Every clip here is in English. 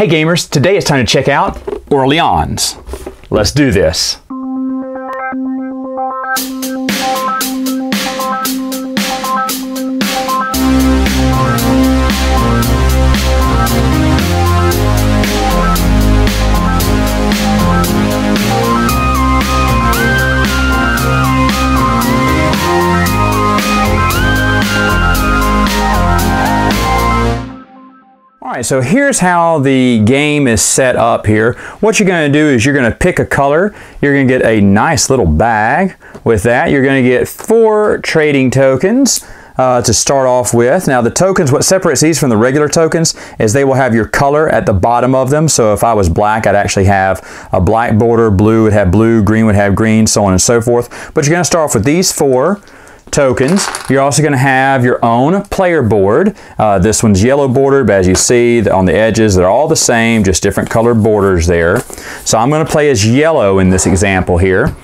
Hey gamers, today it's time to check out Orleans. Let's do this. Alright, so here's how the game is set up here. What you're going to do is you're going to pick a color. You're going to get a nice little bag. With that, you're going to get 4 trading tokens to start off with. Now the tokens, what separates these from the regular tokens is they will have your color at the bottom of them. So if I was black, I'd actually have a black border, blue would have blue, green would have green, so on and so forth. But you're going to start off with these 4 tokens. You're also going to have your own player board. This one's yellow bordered, but as you see on the edges, they're all the same, just different colored borders there. So I'm going to play as yellow in this example here.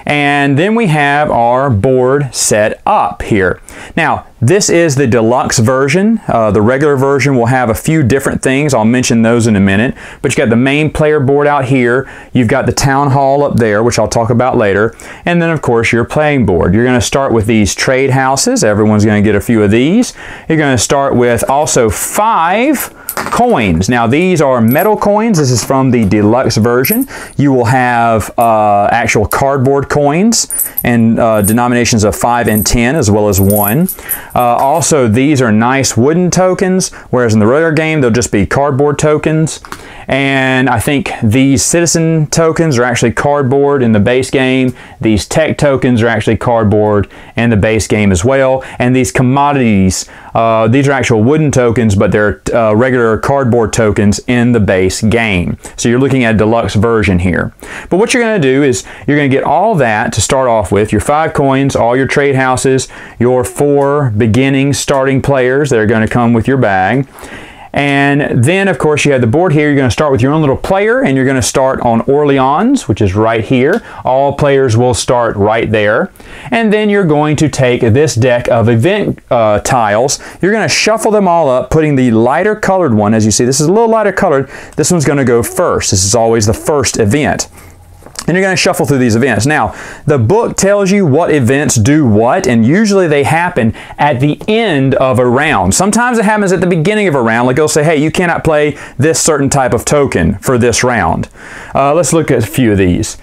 And then we have our board set up here. Now, this is the deluxe version. The regular version will have a few different things. I'll mention those in a minute. But you've got the main player board out here. You've got the town hall up there, which I'll talk about later. And then, of course, your playing board. You're going to start with these trade houses. Everyone's going to get a few of these. You're going to start with also 5 coins. Now these are metal coins. This is from the deluxe version. You will have actual cardboard coins and denominations of 5 and 10 as well as 1. Also these are nice wooden tokens, whereas in the regular game they'll just be cardboard tokens. And I think these citizen tokens are actually cardboard in the base game. These tech tokens are actually cardboard in the base game as well. And these commodities, these are actual wooden tokens, but they're regular cardboard tokens in the base game. So you're looking at a deluxe version here. But what you're going to do is you're going to get all that to start off with, your 5 coins, all your trade houses, your 4 beginning starting players that are going to come with your bag. And then, of course, you have the board here. You're going to start with your own little player, and you're going to start on Orleans, which is right here. All players will start right there. And then you're going to take this deck of event tiles. You're going to shuffle them all up, putting the lighter colored one. As you see, this is a little lighter colored. This one's going to go first. This is always the first event. And you're going to shuffle through these events. Now, the book tells you what events do what, and usually they happen at the end of a round. Sometimes it happens at the beginning of a round, like they'll say, hey, you cannot play this certain type of token for this round. Let's look at a few of these.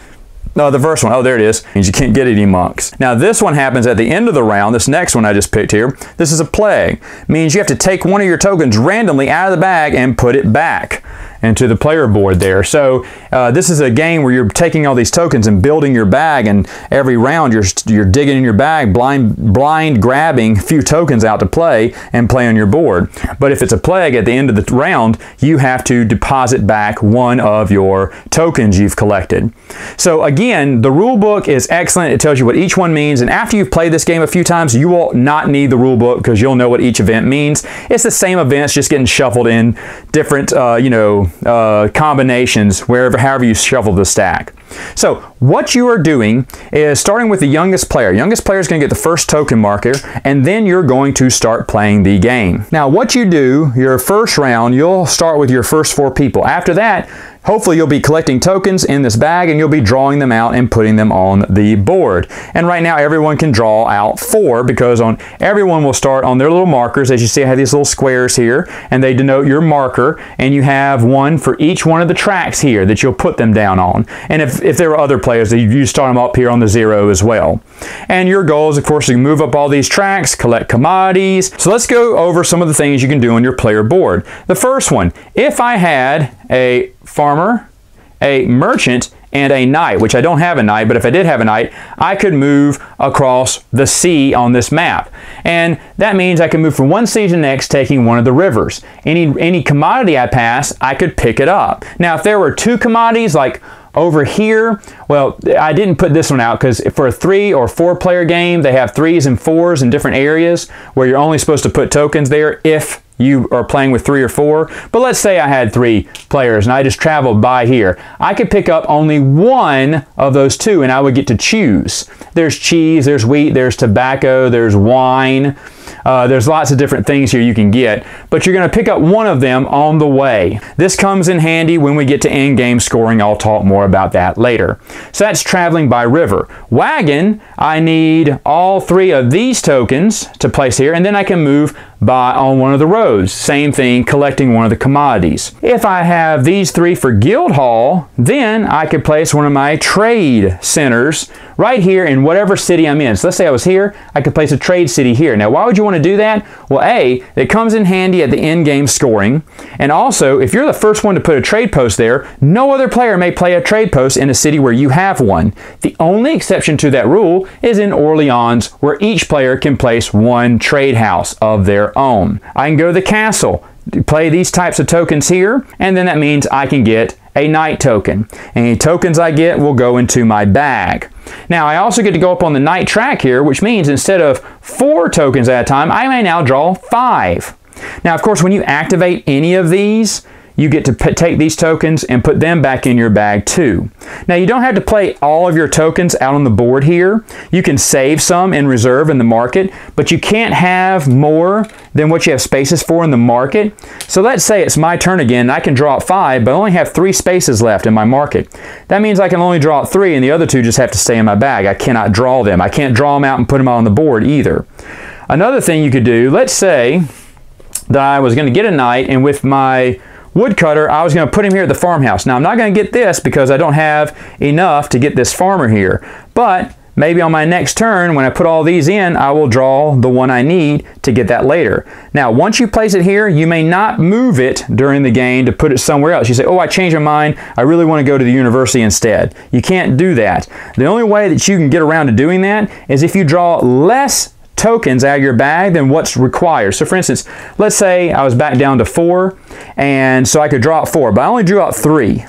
The first one, oh, there it is, means you can't get any monks. Now, this one happens at the end of the round. This next one I just picked here, this is a plague. Means you have to take one of your tokens randomly out of the bag and put it back into the player board there. So this is a game where you're taking all these tokens and building your bag, and every round you're digging in your bag, blind grabbing a few tokens out to play and play on your board. But if it's a plague at the end of the round, you have to deposit back one of your tokens you've collected. So again, the rule book is excellent. It tells you what each one means, and after you've played this game a few times, you will not need the rule book because you'll know what each event means. It's the same events, just getting shuffled in different, combinations however you shuffle the stack. So what you are doing is starting with the youngest player. Youngest player is going to get the first token marker, and then you're going to start playing the game. Now what you do, your first round, you'll start with your first 4 people. After that, hopefully you'll be collecting tokens in this bag, and you'll be drawing them out and putting them on the board. And right now everyone can draw out 4 because everyone will start on their little markers. As you see, I have these little squares here, and they denote your marker, and you have one for each one of the tracks here that you'll put them down on. And if there are other players, you start them up here on the 0 as well. And your goal is, of course, to move up all these tracks, collect commodities. So let's go over some of the things you can do on your player board. The first one, if I had a farmer, a merchant, and a knight, which I don't have a knight, but if I did have a knight, I could move across the sea on this map. And that means I can move from one sea to the next, taking one of the rivers. Any commodity I pass, I could pick it up. Now, if there were 2 commodities, like over here, well, I didn't put this one out because for a 3 or 4 player game, they have 3s and 4s in different areas where you're only supposed to put tokens there if you are playing with 3 or 4. But let's say I had 3 players and I just traveled by here. I could pick up only one of those 2 and I would get to choose. There's cheese, there's wheat, there's tobacco, there's wine. There's lots of different things here you can get, but you're going to pick up one of them on the way. This comes in handy when we get to in-game scoring. I'll talk more about that later. So that's traveling by river. Wagon, I need all 3 of these tokens to place here, and then I can move by on one of the roads. Same thing, collecting one of the commodities. If I have these 3 for Guild Hall, then I could place one of my trade centers right here in whatever city I'm in. So let's say I was here, I could place a trade city here. Now, why would you want to do that? Well, A, it comes in handy at the in-game scoring, and also, if you're the first one to put a trade post there, no other player may play a trade post in a city where you have one. The only exception to that rule is in Orleans, where each player can place one trade house of their own. I can go to the castle, play these types of tokens here, and then that means I can get a knight token. Any tokens I get will go into my bag. Now, I also get to go up on the knight track here, which means instead of 4 tokens at a time, I may now draw 5. Now, of course, when you activate any of these, you get to take these tokens and put them back in your bag too. Now, you don't have to play all of your tokens out on the board here. You can save some in reserve in the market, but you can't have more than what you have spaces for in the market. So let's say it's my turn again and I can draw out 5, but I only have 3 spaces left in my market. That means I can only draw out 3 and the other 2 just have to stay in my bag. I cannot draw them. I can't draw them out and put them on the board either. Another thing you could do, let's say that I was going to get a knight, and with my woodcutter, I was going to put him here at the farmhouse. Now, I'm not going to get this because I don't have enough to get this farmer here. But maybe on my next turn, when I put all these in, I will draw the one I need to get that later. Now, once you place it here, you may not move it during the game to put it somewhere else. You say, oh, I changed my mind. I really want to go to the university instead. You can't do that. The only way that you can get around to doing that is if you draw less tokens out of your bag than what's required. So for instance, let's say I was back down to 4, and so I could draw out 4, but I only drew out 3.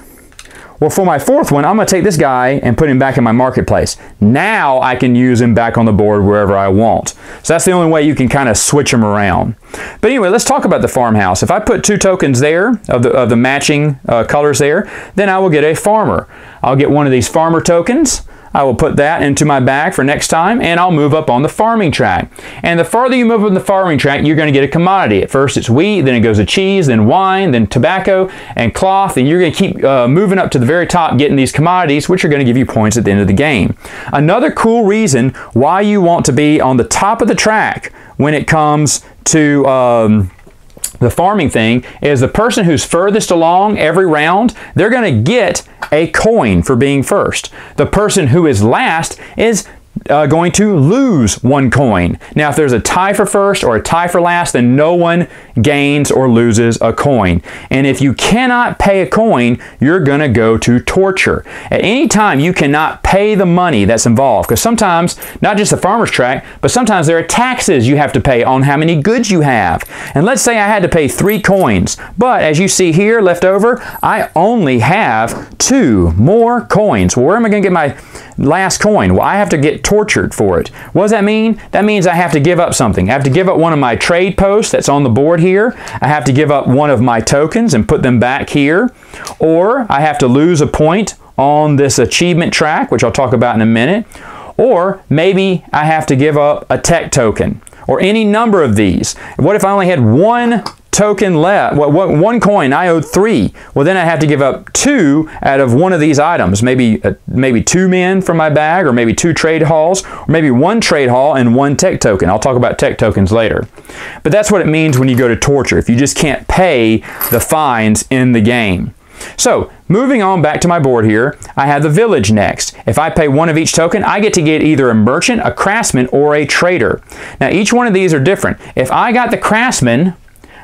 Well, for my 4th one, I'm going to take this guy and put him back in my marketplace. Now I can use him back on the board wherever I want. So that's the only way you can kind of switch them around. But anyway, let's talk about the farmhouse. If I put 2 tokens there of the matching colors there, then I will get a farmer. I'll get one of these farmer tokens. I will put that into my bag for next time, and I'll move up on the farming track. And the farther you move up on the farming track, you're going to get a commodity. At first it's wheat, then it goes to cheese, then wine, then tobacco, and cloth, and you're going to keep moving up to the very top, getting these commodities, which are going to give you points at the end of the game. Another cool reason why you want to be on the top of the track when it comes to the farming thing is the person who's furthest along every round, they're going to get a coin for being first. The person who is last is going to lose 1 coin. Now, if there's a tie for first or a tie for last, then no one gains or loses a coin. And if you cannot pay a coin, you're going to go to torture. At any time, you cannot pay the money that's involved, because sometimes, not just the farmer's track, but sometimes there are taxes you have to pay on how many goods you have. And let's say I had to pay 3 coins, but as you see here left over, I only have 2 more coins. Well, where am I going to get my last coin? Well, I have to get tortured for it. What does that mean? That means I have to give up something. I have to give up one of my trade posts that's on the board here. I have to give up one of my tokens and put them back here. Or I have to lose a point on this achievement track, which I'll talk about in a minute. Or maybe I have to give up a tech token, or any number of these. What if I only had 1 token left, 1 coin, I owed 3. Well, then I have to give up 2 out of one of these items. Maybe 2 men from my bag, or maybe 2 trade halls, or maybe 1 trade hall and 1 tech token. I'll talk about tech tokens later. But that's what it means when you go to torture, if you just can't pay the fines in the game. So, moving on back to my board here, I have the village next. If I pay 1 of each token, I get to get either a merchant, a craftsman, or a trader. Now, each one of these are different. If I got the craftsman,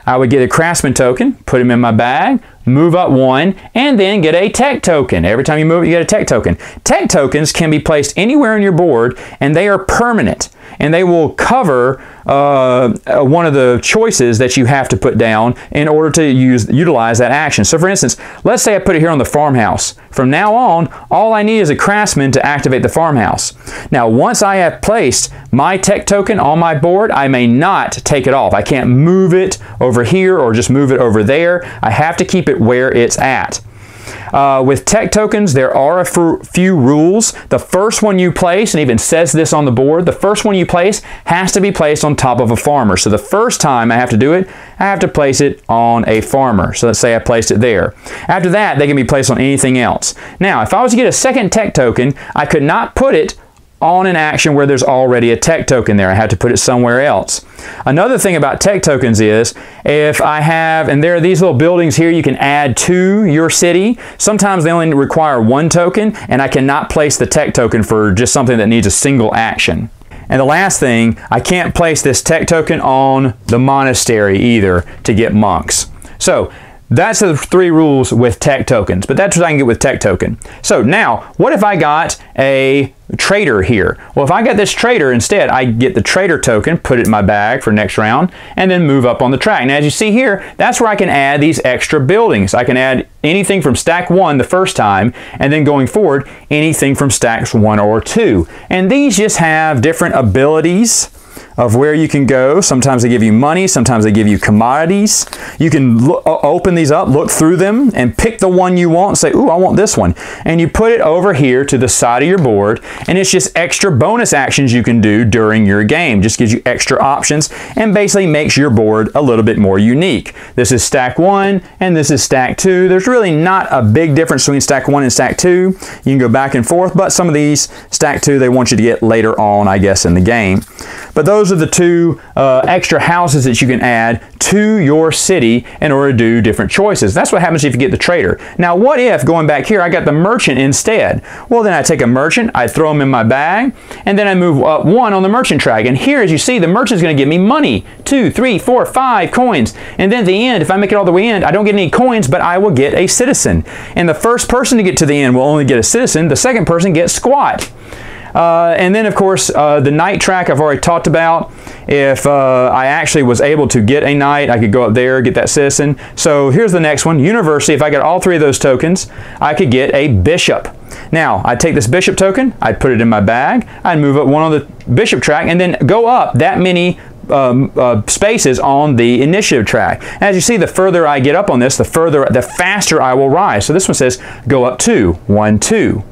I would get a craftsman token, put him in my bag, move up 1, and then get a tech token. Every time you move it, you get a tech token. Tech tokens can be placed anywhere on your board, and they are permanent, and they will cover one of the choices that you have to put down in order to utilize that action. So for instance, let's say I put it here on the farmhouse. From now on, all I need is a craftsman to activate the farmhouse. Now, once I have placed my tech token on my board, I may not take it off. I can't move it over here or just move it over there. I have to keep it where it's at. With tech tokens, there are a few rules. The first one you place, and even says this on the board, the first one you place has to be placed on top of a farmer. So the first time I have to do it, I have to place it on a farmer. So let's say I placed it there. After that, they can be placed on anything else. Now, if I was to get a second tech token, I could not put it on an action where there's already a tech token there. I had to put it somewhere else. Another thing about tech tokens is if I have, and there are these little buildings here you can add to your city. Sometimes they only require 1 token, and I cannot place the tech token for just something that needs a single action. And the last thing, I can't place this tech token on the monastery either to get monks. So that's the 3 rules with tech tokens, but that's what I can get with tech token. So now, what if I got a Traitor here? Well, if I got this Traitor instead, I get the Traitor token, put it in my bag for next round, and then move up on the track. Now, as you see here, that's where I can add these extra buildings. I can add anything from stack 1 the first time, and then going forward, anything from stacks 1 or 2. And these just have different abilities of where you can go. Sometimes they give you money, sometimes they give you commodities. You can open these up, look through them, and pick the one you want and say, ooh, I want this one. And you put it over here to the side of your board, and it's just extra bonus actions you can do during your game. Just gives you extra options and basically makes your board a little bit more unique. This is stack 1 and this is stack 2. There's really not a big difference between stack 1 and stack 2. You can go back and forth, but some of these stack 2 they want you to get later on, I guess, in the game. But those are the 2 extra houses that you can add to your city in order to do different choices. That's what happens if you get the Traitor. Now, what if, going back here, I got the merchant instead? Well, then I take a merchant, I throw him in my bag, and then I move up 1 on the merchant track. And here, as you see, the merchant's going to give me money. 2, 3, 4, 5 coins. And then at the end, if I make it all the way in, I don't get any coins, but I will get a citizen. And the first person to get to the end will only get a citizen. The second person gets squat. And then, of course, the knight track I've already talked about. If I actually was able to get a knight, I could go up there, get that citizen. So here's the next one. University, if I got all 3 of those tokens, I could get a bishop. Now, I'd take this bishop token, I'd put it in my bag, I'd move up 1 on the bishop track, and then go up that many spaces on the initiative track. As you see, the further I get up on this, the faster I will rise. So this one says go up 2, 1, 2.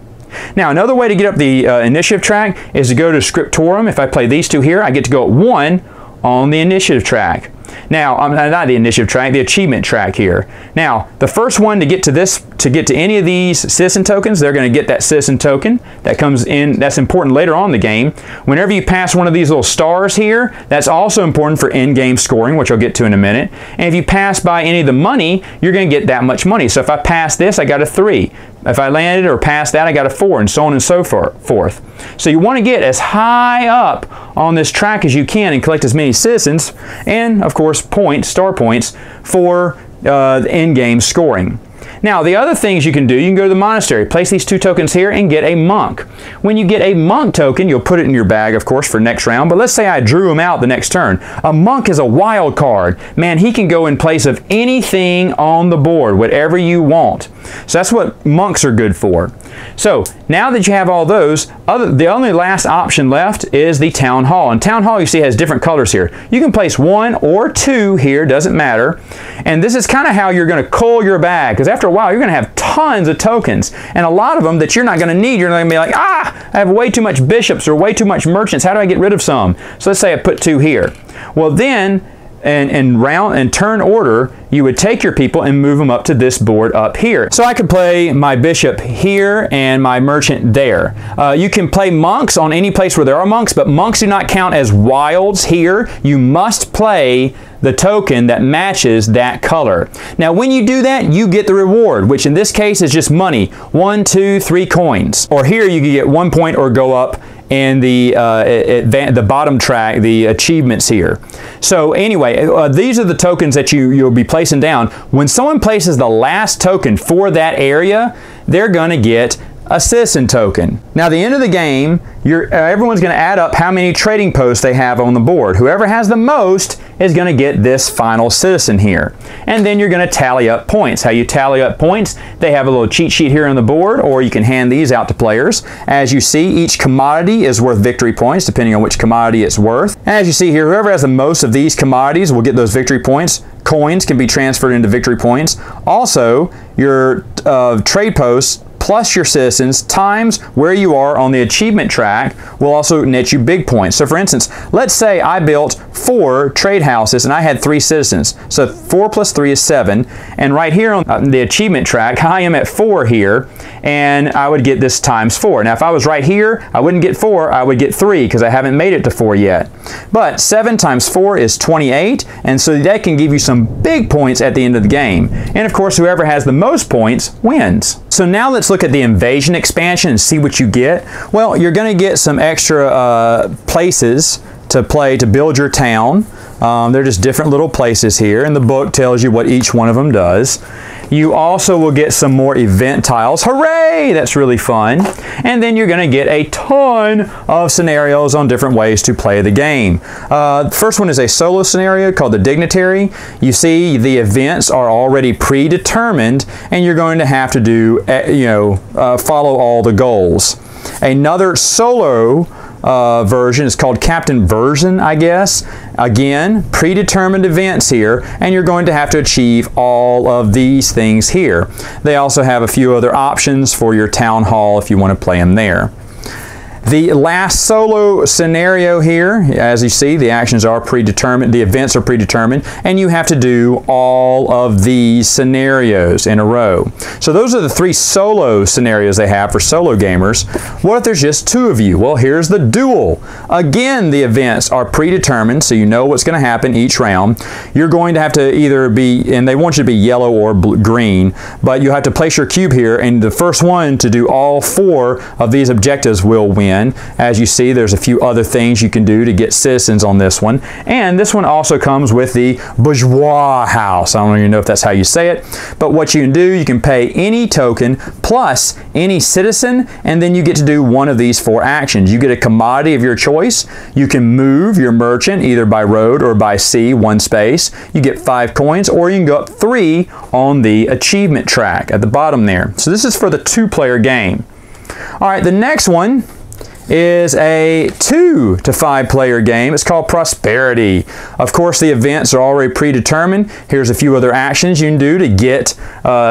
Now, another way to get up the initiative track is to go to Scriptorum. If I play these 2 here, I get to go at 1 on the initiative track. Now, not the initiative track, the achievement track here. Now, the first one to get to any of these citizen tokens, they're going to get that citizen token that comes in. That's important later on in the game. Whenever you pass one of these little stars here, that's also important for in-game scoring, which I'll get to in a minute. And if you pass by any of the money, you're going to get that much money. So if I pass this, I got a 3. If I landed or passed that, I got a 4, and so on and so forth. So you want to get as high up on this track as you can and collect as many citizens and, of course, star points for the in-game scoring. Now, the other things you can do, you can go to the monastery, place these 2 tokens here, and get a monk. When you get a monk token, you'll put it in your bag, of course, for next round, but let's say I drew him out the next turn. A monk is a wild card. Man, he can go in place of anything on the board, whatever you want. So that's what monks are good for. So, now that you have all those, the only last option left is the Town Hall. And Town Hall, you see, has different colors here. You can place 1 or 2 here, doesn't matter. And this is kind of how you're going to cull your bag, because after a while, you're going to have tons of tokens. And a lot of them that you're not going to need. You're going to be like, I have way too much bishops or way too much merchants. How do I get rid of some? So let's say I put 2 here. Well, then, in turn order, you would take your people and move them up to this board up here. So I could play my bishop here and my merchant there. You can play monks on any place where there are monks, but monks do not count as wilds here. You must play the token that matches that color. Now, when you do that, you get the reward, which in this case is just money. 1, 2, 3 coins. Or here you can get 1 point or go up in the bottom track, the achievements here. So anyway, these are the tokens that you'll be placing down. When someone places the last token for that area, they're going to get a citizen token. Now, at the end of the game, everyone's going to add up how many trading posts they have on the board. Whoever has the most is going to get this final citizen here. And then you're going to tally up points. How you tally up points, they have a little cheat sheet here on the board, or you can hand these out to players. As you see, each commodity is worth victory points, depending on which commodity it's worth. As you see here, whoever has the most of these commodities will get those victory points. Coins can be transferred into victory points. Also, your trade posts plus your citizens times where you are on the achievement track will also net you big points. So for instance, let's say I built 4 trade houses and I had 3 citizens. So 4 plus 3 is 7. And right here on the achievement track, I am at 4 here, and I would get this times 4. Now if I was right here, I wouldn't get 4, I would get 3 because I haven't made it to 4 yet. But 7 times 4 is 28, and so that can give you some big points at the end of the game. And of course, whoever has the most points wins. So now let's look at the invasion expansion and see what you get. Well, you're going to get some extra places to play to build your town. They're just different little places here, and the book tells you what each one of them does. You also will get some more event tiles. Hooray! That's really fun. And then you're going to get a ton of scenarios on different ways to play the game. The first one is a solo scenario called the Dignitary. You see the events are already predetermined, and you're going to have to do, follow all the goals. Another solo version is called Captain Version, I guess. Again, predetermined events here, and you're going to have to achieve all of these things here. They also have a few other options for your town hall if you want to play them there. The last solo scenario here, as you see, the actions are predetermined, the events are predetermined, and you have to do all of these scenarios in a row. So those are the 3 solo scenarios they have for solo gamers. What if there's just 2 of you? Well, here's the duel. Again, the events are predetermined, so you know what's going to happen each round. You're going to have to either be, and they want you to be yellow or green, but you have to place your cube here, and the first one to do all 4 of these objectives will win. As you see, there's a few other things you can do to get citizens on this one. And this one also comes with the bourgeois house. I don't even know if that's how you say it. But what you can do, you can pay any token plus any citizen, and then you get to do one of these 4 actions. You get a commodity of your choice. You can move your merchant either by road or by sea 1 space. You get 5 coins, or you can go up 3 on the achievement track at the bottom there. So this is for the 2-player game. All right, the next one is a 2 to 5 player game. It's called Prosperity. Of course, the events are already predetermined. Here's a few other actions you can do to get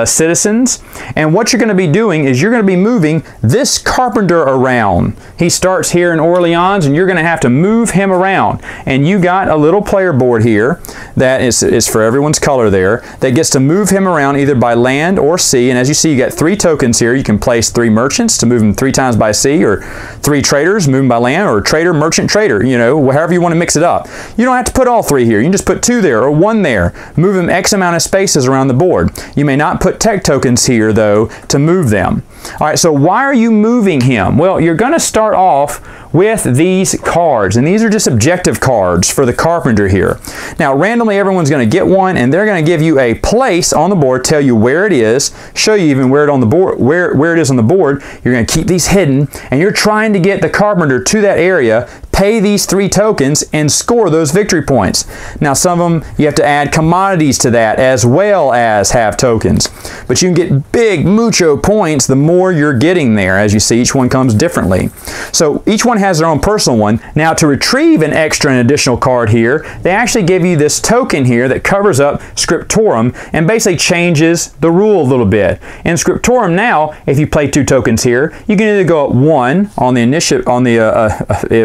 citizens. And what you're going to be doing is you're going to be moving this carpenter around. He starts here in Orleans, and you're going to have to move him around. And you got a little player board here that is for everyone's color there, that gets to move him around either by land or sea. And as you see, you got 3 tokens here. You can place 3 merchants to move them 3 times by sea, or 3 traders moving by land, or trader, merchant, trader, however you want to mix it up. You don't have to put all 3 here. You can just put 2 there or 1 there. Move them X amount of spaces around the board. You may not put tech tokens here, though, to move them. All right, so why are you moving him? Well, you're going to start off with these cards, and these are just objective cards for the carpenter here. Now, randomly, everyone's going to get one, and they're going to give you a place on the board, tell you where it is, show you even where it is on the board. You're going to keep these hidden, and you're trying to get the carpenter to that area, pay these 3 tokens, and score those victory points. Now, some of them, you have to add commodities to that as well as have tokens. But you can get big, mucho points the more you're getting there. As you see, each one comes differently. So each one has their own personal one. Now, to retrieve an extra and additional card here, they actually give you this token here that covers up Scriptorum and basically changes the rule a little bit. In Scriptorum now, if you play 2 tokens here, you can either go up 1 on the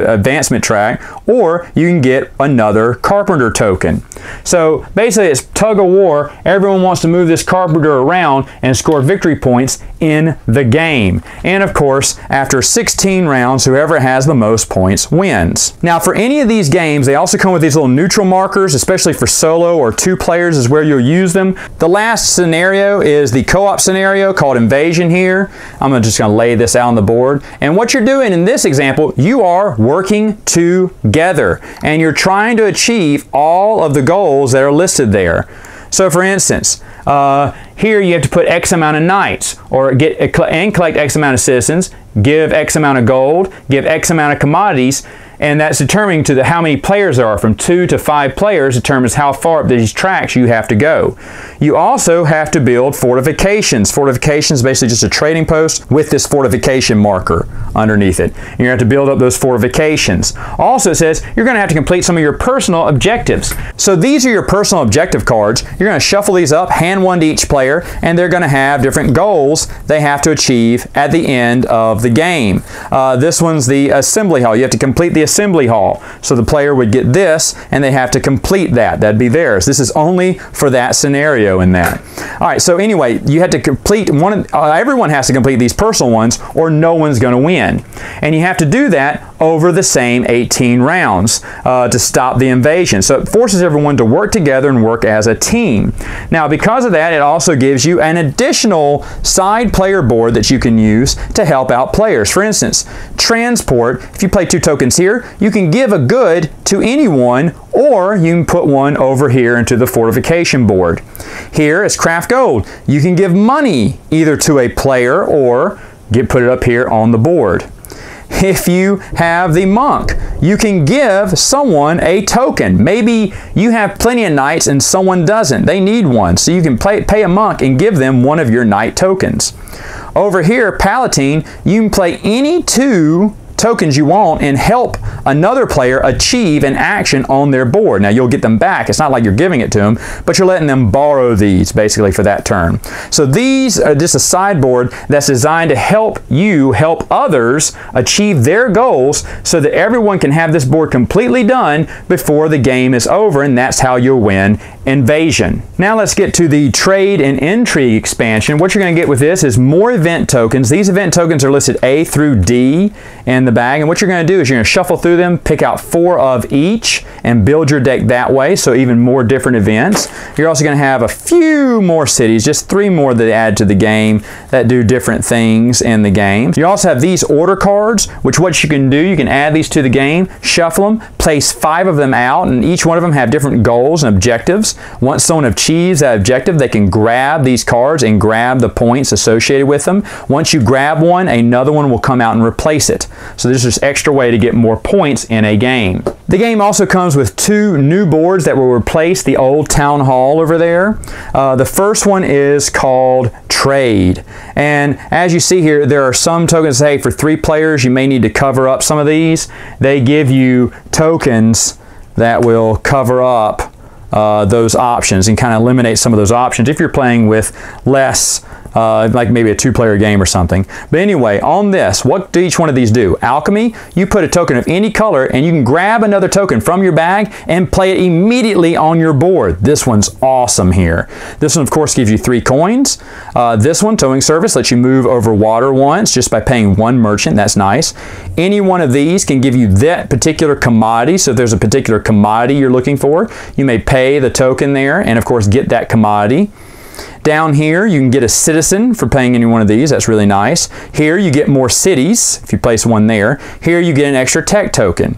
advanced advancement track, or you can get another carpenter token. So basically it's tug of war. Everyone wants to move this carpenter around and score victory points in the game. And of course, after 16 rounds, whoever has the most points wins. Now for any of these games, they also come with these little neutral markers, especially for solo or 2 players is where you'll use them. The last scenario is the co-op scenario called Invasion here. I'm just going to lay this out on the board. And what you're doing in this example, you are working together and you're trying to achieve all of the goals that are listed there. So for instance, here you have to put X amount of knights, or and collect X amount of citizens, give X amount of gold, give X amount of commodities, and that's determining to how many players there are. From 2 to 5 players determines how far up these tracks you have to go. You also have to build fortifications. Fortifications is basically just a trading post with this fortification marker underneath it. You're going to have to build up those fortifications. Also it says you're going to have to complete some of your personal objectives. So these are your personal objective cards. You're going to shuffle these up, hand one to each player, and they're going to have different goals they have to achieve at the end of the game. This one's the assembly hall. You have to complete the assembly hall. So the player would get this and they have to complete that. That'd be theirs. This is only for that scenario in that. All right, so anyway, you have to complete everyone has to complete these personal ones or no one's going to win. And you have to do that over the same 18 rounds to stop the invasion. So it forces everyone to work together and work as a team. Now because of that, it also gives you an additional side player board that you can use to help out players. For instance, transport, if you play 2 tokens here, you can give a good to anyone, or you can put one over here into the fortification board. Here is craft gold. You can give money either to a player or put it up here on the board. If you have the monk, you can give someone a token. Maybe you have plenty of knights and someone doesn't. They need one. So you can pay a monk and give them one of your knight tokens. Over here, Palatine, you can play any 2 tokens you want and help another player achieve an action on their board. Now you'll get them back. It's not like you're giving it to them, but you're letting them borrow these basically for that turn. So these are just a sideboard that's designed to help you help others achieve their goals so that everyone can have this board completely done before the game is over, and that's how you'll win Invasion. Now let's get to the Trade and Intrigue expansion. What you're going to get with this is more event tokens. These event tokens are listed A through D in the bag, and what you're going to do is you're going to shuffle through them, pick out 4 of each, and build your deck that way, so even more different events. You're also going to have a few more cities, just 3 more that add to the game that do different things in the game. You also have these order cards, which what you can do, you can add these to the game, shuffle them, place 5 of them out, and each one of them have different goals and objectives. Once someone achieves that objective, they can grab these cards and grab the points associated with them. Once you grab one, another one will come out and replace it. So this is just extra way to get more points in a game. The game also comes with 2 new boards that will replace the old town hall over there. The first one is called Trade. And as you see here, there are some tokens that say for 3 players, you may need to cover up some of these. They give you tokens that will cover up those options and kind of eliminate some of those options if you're playing with less, like maybe a 2-player game or something. But anyway, on this, what do each one of these do? Alchemy, you put a token of any color and you can grab another token from your bag and play it immediately on your board. This one's awesome here. This one, of course, gives you 3 coins. This one, Towing Service, lets you move over water once just by paying 1 merchant. That's nice. Any one of these can give you that particular commodity. So if there's a particular commodity you're looking for, you may pay the token there and, of course, get that commodity. Down here, you can get a citizen for paying any one of these. That's really nice. Here, you get more cities if you place one there. Here, you get an extra tech token.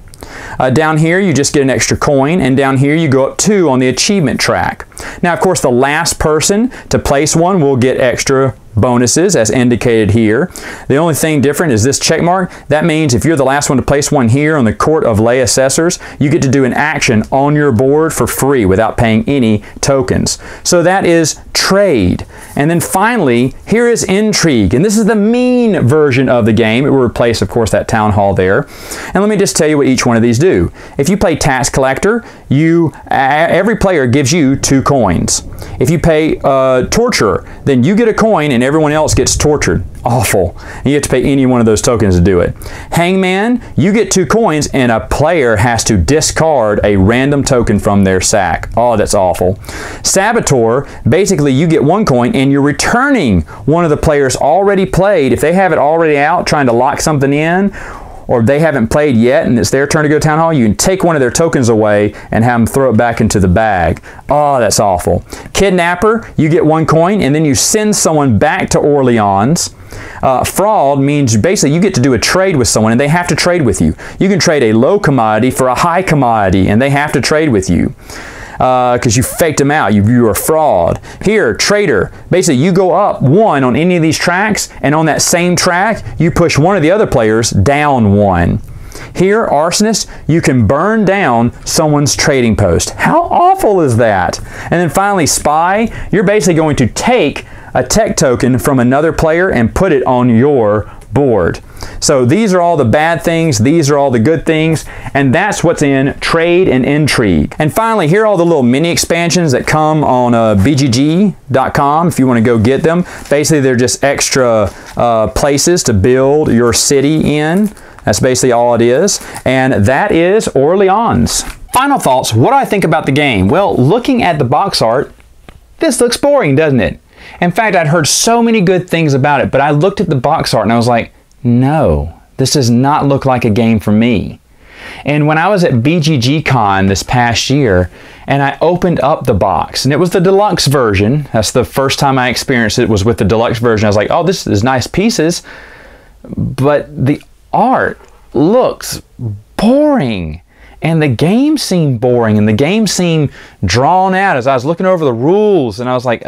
Down here, you just get an extra coin, and down here, you go up 2 on the achievement track. Now, of course, the last person to place one will get extra bonuses as indicated here. The only thing different is this check mark. That means if you're the last one to place one here on the Court of Lay Assessors, you get to do an action on your board for free without paying any tokens. So that is Trade. And then finally, here is Intrigue. And this is the mean version of the game. It will replace, of course, that town hall there. And let me just tell you what each one of these do. If you play Tax Collector, every player gives you 2 coins. If you pay Torturer, then you get a coin and everyone else gets tortured. Awful. And you have to pay any one of those tokens to do it. Hangman, you get 2 coins and a player has to discard a random token from their sack. Oh, that's awful. Saboteur, basically you get 1 coin and you're returning one of the players already played. If they have it already out trying to lock something in, or they haven't played yet and it's their turn to go to Town Hall, you can take one of their tokens away and have them throw it back into the bag. Oh, that's awful. Kidnapper, you get 1 coin and then you send someone back to Orleans. Fraud means basically you get to do a trade with someone and they have to trade with you. You can trade a low commodity for a high commodity and they have to trade with you. Because you faked them out. You're a fraud. Here, Traitor. Basically, you go up 1 on any of these tracks, and on that same track, you push one of the other players down 1. Here, Arsonist, you can burn down someone's trading post. How awful is that? And then finally, Spy. You're basically going to take a tech token from another player and put it on your board. So these are all the bad things, these are all the good things, and that's what's in Trade and Intrigue. And finally, here are all the little mini expansions that come on BGG.com if you want to go get them. Basically, they're just extra places to build your city in. That's basically all it is. And that is Orleans. Final thoughts, what do I think about the game? Well, looking at the box art, this looks boring, doesn't it? In fact, I'd heard so many good things about it, but I looked at the box art and I was like, no, this does not look like a game for me. And when I was at BGG-Con this past year, and I opened up the box, and it was the deluxe version. That's the first time I experienced it, was with the deluxe version. I was like, oh, this is nice pieces, but the art looks boring. And the game seemed boring, and the game seemed drawn out as I was looking over the rules, and I was like,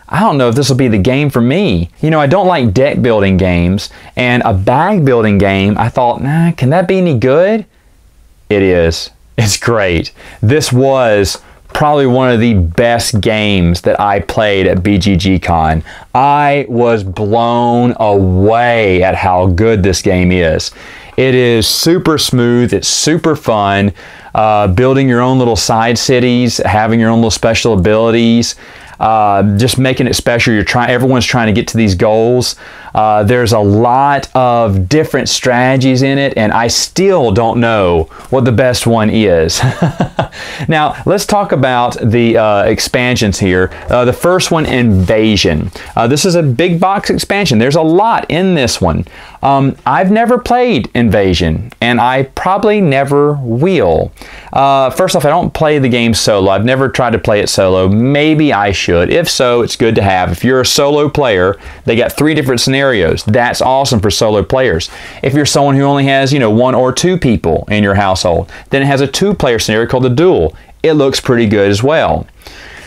I don't know if this will be the game for me. You know, I don't like deck building games, and a bag building game, I thought, nah, can that be any good? It is. It's great. This was probably one of the best games that I played at BGG-Con. I was blown away at how good this game is. It is super smooth, it's super fun, building your own little side cities, having your own little special abilities, just making it special. Everyone's trying to get to these goals. There's a lot of different strategies in it, and I still don't know what the best one is. Now, let's talk about the expansions here. The first one, Invasion. This is a big box expansion. There's a lot in this one. I've never played Invasion, and I probably never will. First off, I don't play the game solo. I've never tried to play it solo. Maybe I should. If so, it's good to have. If you're a solo player, they got 3 different scenarios. That's awesome for solo players. If you're someone who only has, 1 or 2 people in your household, then it has a 2-player scenario called the Duel. It looks pretty good as well.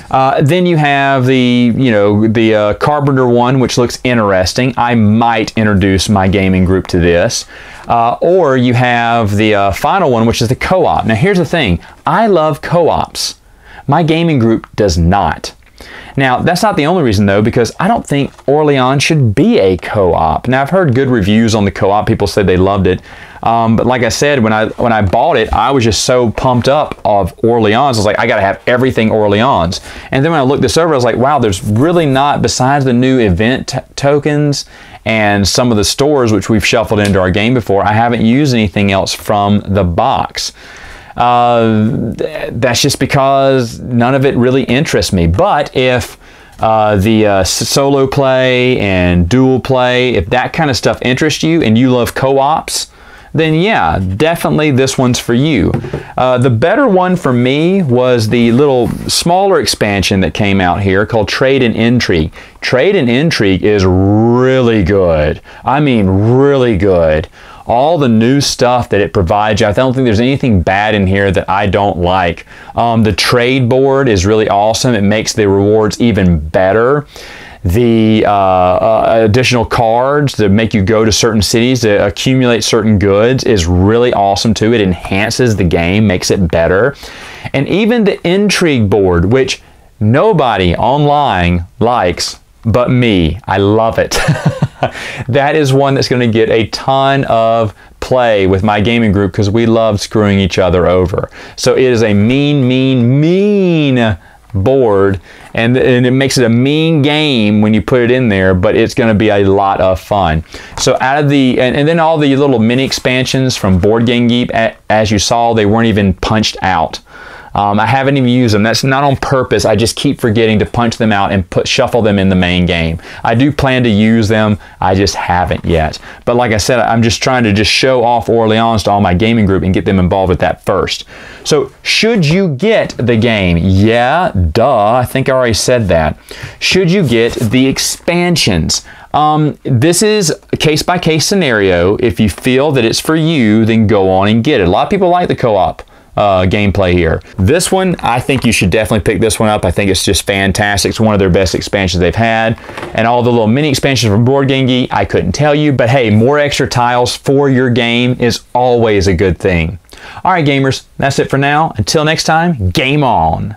Then you have the Carpenter one, which looks interesting. I might introduce my gaming group to this. Or you have the final one, which is the co-op. Now here's the thing. I love co-ops. My gaming group does not. Now, that's not the only reason, though, because I don't think Orleans should be a co-op. Now, I've heard good reviews on the co-op. People said they loved it. But like I said, when I bought it, I was just so pumped up of Orleans. I was like, I got to have everything Orleans. And then when I looked this over, I was like, wow, there's really not, besides the new event tokens and some of the stores which we've shuffled into our game before, I haven't used anything else from the box. That's just because none of it really interests me. But if the solo play and dual play, if that kind of stuff interests you and you love co-ops, then yeah, definitely this one's for you. The better one for me was the little smaller expansion that came out here called Trade and Intrigue. Trade and Intrigue is really good. I mean, really good. All the new stuff that it provides you. I don't think there's anything bad in here that I don't like. The trade board is really awesome. It makes the rewards even better. The additional cards that make you go to certain cities to accumulate certain goods is really awesome too. It enhances the game, makes it better. And even the intrigue board, which nobody online likes but me. I love it. That is one that's going to get a ton of play with my gaming group because we love screwing each other over. So it is a mean board, and it makes it a mean game when you put it in there, but it's going to be a lot of fun. So out of the, and then all the little mini expansions from Boardgame Geek, as you saw, they weren't even punched out. I haven't even used them. That's not on purpose. I just keep forgetting to punch them out and shuffle them in the main game. I do plan to use them. I just haven't yet. But like I said, I'm just trying to just show off Orleans to all my gaming group and get them involved with that first. So should you get the game? Yeah, duh. I think I already said that. Should you get the expansions? This is a case-by-case scenario. If you feel that it's for you, then go on and get it. A lot of people like the co-op gameplay here. This one, I think you should definitely pick this one up. I think it's just fantastic. It's one of their best expansions they've had. And all the little mini expansions from Boardgame Geek, I couldn't tell you, but hey, more extra tiles for your game is always a good thing. All right, gamers, that's it for now. Until next time, game on.